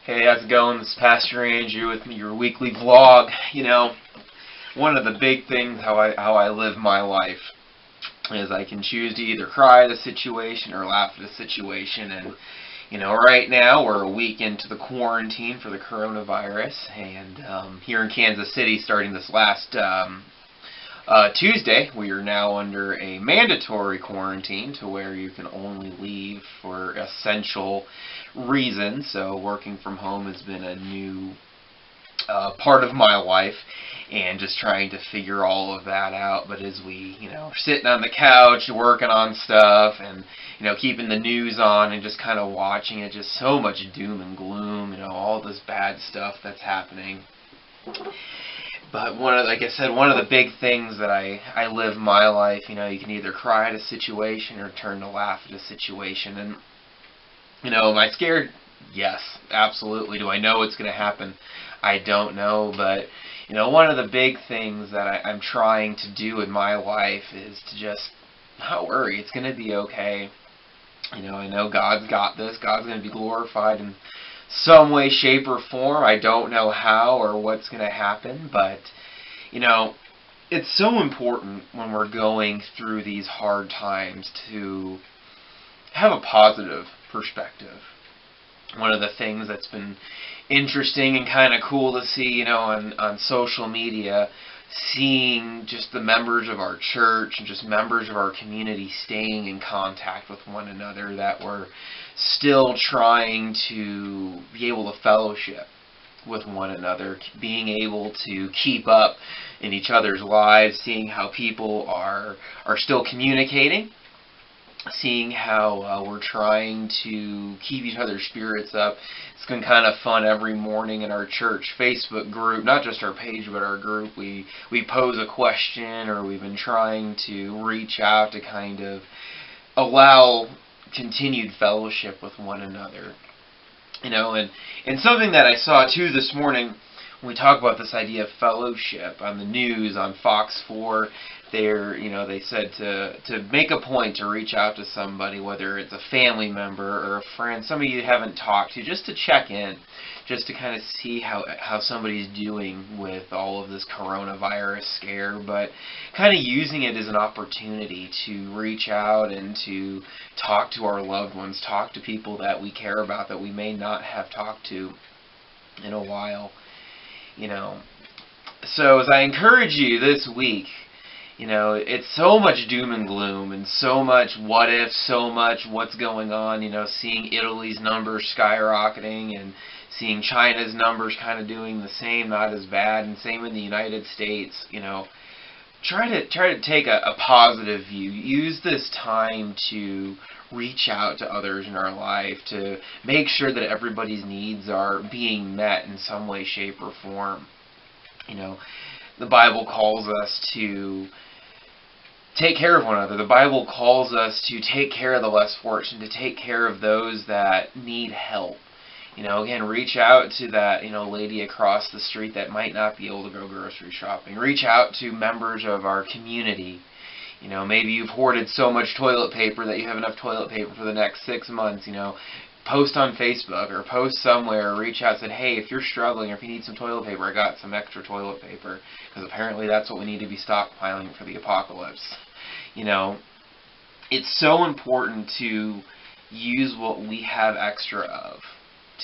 Hey, how's it going? This is Pastor Andrew with your weekly vlog. One of the big things how I live my life is I can choose to either cry at a situation or laugh at a situation. And right now we're a week into the quarantine for the coronavirus, and here in Kansas City, starting this last Tuesday, we are now under a mandatory quarantine to where you can only leave for essential reasons. So working from home has been a new part of my life, and just trying to figure all of that out. But as we, are sitting on the couch working on stuff, and keeping the news on and just kind of watching it, just so much doom and gloom, all this bad stuff that's happening. But like I said, one of the big things that I live my life, you can either cry at a situation or turn to laugh at a situation. And, am I scared? Yes, absolutely. Do I know what's going to happen? I don't know. But, one of the big things that I'm trying to do in my life is to just not worry. It's going to be okay. I know God's got this. God's going to be glorified in some way, shape, or form. I don't know how or what's going to happen, but, it's so important when we're going through these hard times to have a positive perspective. One of the things that's been interesting and kind of cool to see, on social media, seeing just the members of our church and just members of our community staying in contact with one another, that we're still trying to be able to fellowship with one another, being able to keep up in each other's lives, seeing how people are still communicating, seeing how we're trying to keep each other's spirits up. It's been kind of fun every morning in our church Facebook group, not just our page, but our group. We pose a question, or we've been trying to reach out to kind of allow continued fellowship with one another. And something that I saw too this morning, when we talk about this idea of fellowship on the news, on Fox 4, they said to make a point to reach out to somebody, whether it's a family member or a friend, somebody you haven't talked to, just to check in, just to kind of see how somebody's doing with all of this coronavirus scare, but kind of using it as an opportunity to reach out and to talk to our loved ones, talk to people that we care about that we may not have talked to in a while. So as I encourage you this week, it's so much doom and gloom and so much what if, so much what's going on, seeing Italy's numbers skyrocketing and seeing China's numbers kind of doing the same, not as bad, and same in the United States. Try to take a positive view. Use this time to reach out to others in our life, to make sure that everybody's needs are being met in some way, shape, or form. The Bible calls us to take care of one another. The Bible calls us to take care of the less fortunate, to take care of those that need help. Again, reach out to that, lady across the street that might not be able to go grocery shopping. Reach out to members of our community. Maybe you've hoarded so much toilet paper that you have enough toilet paper for the next 6 months. Post on Facebook or post somewhere, reach out and say, hey, if you're struggling or if you need some toilet paper, I got some extra toilet paper. Because apparently that's what we need to be stockpiling for the apocalypse. It's so important to use what we have extra of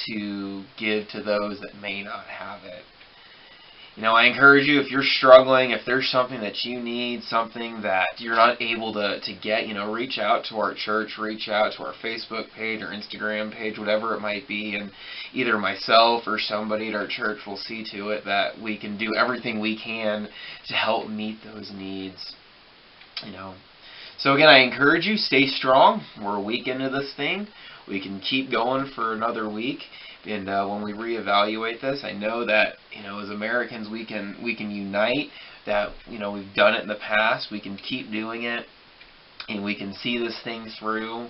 to give to those that may not have it. I encourage you, if you're struggling, if there's something that you need, something that you're not able to get, reach out to our church, reach out to our Facebook page or Instagram page, whatever it might be, and either myself or somebody at our church will see to it that we can do everything we can to help meet those needs. So again, I encourage you, stay strong. We're a week into this thing. We can keep going for another week. And when we reevaluate this, I know that as Americans we can unite. That we've done it in the past. We can keep doing it, and we can see this thing through.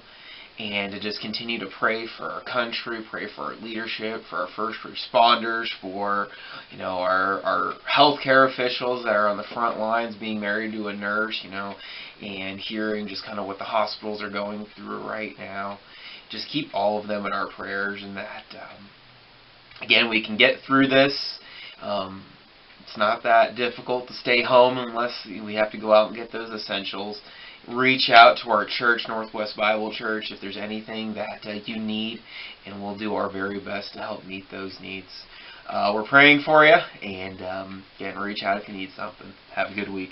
And to just continue to pray for our country, pray for our leadership, for our first responders, for our healthcare officials that are on the front lines, being married to a nurse, and hearing just kind of what the hospitals are going through right now. Just keep all of them in our prayers, and that Again, we can get through this. It's not that difficult to stay home unless we have to go out and get those essentials. Reach out to our church, Northwest Bible Church, if there's anything that you need, and we'll do our very best to help meet those needs. We're praying for you, and again, reach out if you need something. Have a good week.